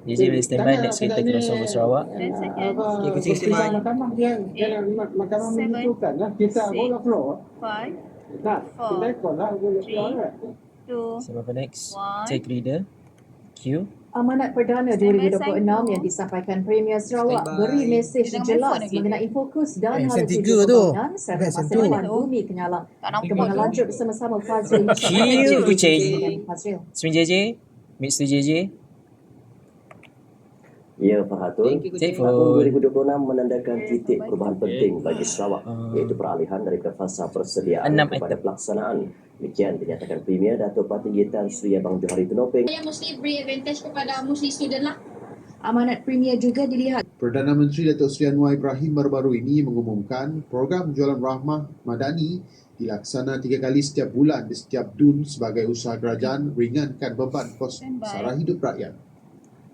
JJ boleh standby next kereta crossover Sarawak. 10 seconds. Okay, kucing standby. Mahkamah dia mahkamah menentukan lah kita bola floor. 5, Tak, Four, kita ikut lah bola floor lah. 2, Siapa apa next? One. Take reader. Q. Amanat Perdana Standby 2026 sign. yang disampaikan Premier Sarawak Standby. beri mesej Jangan jelas main phone lagi. mengenai fokus dan Sen hala 3 tuju tu. pembangunan serta Sen masa tu. depan bumi Kenyalang. tak nampak Kita tu. lanjut bersama-sama Fazril. Q kucing. Fazril. Spin JJ. Mix to JJ. Ya, Fahatul. Thank you, Take kucing. for- Tahun 2026 menandakan titik perubahan penting bagi Sarawak, iaitu peralihan daripada fasa persediaan 6 kepada item. pelaksanaan. Demikian dinyatakan Premier Datuk Patinggi Tan Sri Abang Johari Tunopeng. Yang mesti beri advantage kepada Muslim student lah. Amanat Premier juga dilihat Perdana Menteri Datuk Seri Anwar Ibrahim baru-baru ini mengumumkan program jualan rahmah madani dilaksana 3 kali setiap bulan di setiap DUN sebagai usaha kerajaan ringankan beban kos sara hidup rakyat.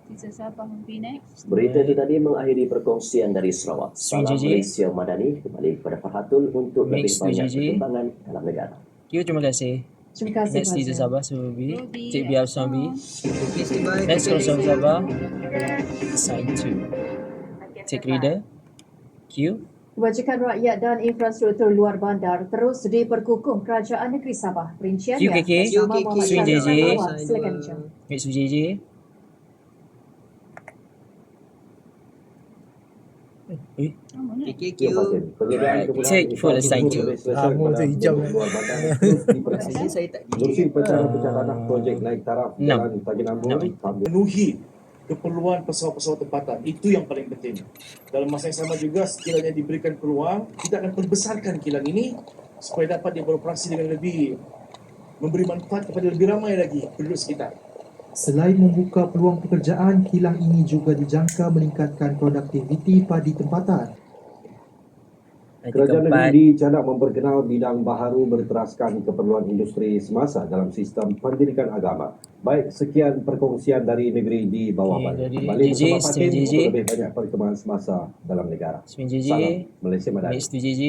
Teacher Sabah will be next. Berita itu tadi mengakhiri perkongsian dari Sarawak. Salam JJ. Malaysia Madani kembali kepada Fahatul untuk lebih Mix to banyak JJ. perkembangan dalam negara. Q terima kasih. Terima kasih Next teacher Fazril. Sabah Super B. Ruby, Take biar Zombie. Okay, standby. Next crossover Sabah. Sign 2. Take reader. Q. Kebajikan rakyat dan infrastruktur luar bandar terus diperkukuh Kerajaan Negeri Sabah. Perinciannya QKK. bersama Muhammad Swing Syarif JJ. Awang. Silakan Jam. Mix to JJ. Eh, KKQ. Ya, Fatin. Penyediaan kemudahan Take full assign to. Lama tu hijau. luar bandar terus diperkasa. Rasanya saya tak Menerusi pencarian tanah projek naik taraf Enam. Jalan Tagian Ambon Enam. Memenuhi keperluan pesawat-pesawat tempatan. Itu yang paling penting. Dalam masa yang sama juga, sekiranya diberikan peluang, kita akan perbesarkan kilang ini supaya dapat dia beroperasi dengan lebih memberi manfaat kepada lebih ramai lagi penduduk sekitar. Selain membuka peluang pekerjaan, kilang ini juga dijangka meningkatkan produktiviti padi tempatan. Nanti Kerajaan keempat. negeri dicanak memperkenal bidang baharu berteraskan keperluan industri semasa dalam sistem pendidikan agama. Baik, sekian perkongsian dari negeri di bawah Okey, balik. dari Kembali JJ, bersama Steve Fatin JJ. untuk lebih banyak perkembangan semasa dalam negara. Spin JJ. Salam Malaysia Madani. Mix to JJ.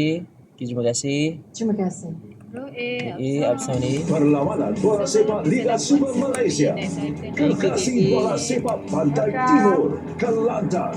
Q terima kasih. Terima kasih. Row A, A. Absani. Perlawanan bola sepak Liga Super Malaysia. Next item. Kekasih bola sepak Pantai Timur, Kelantan.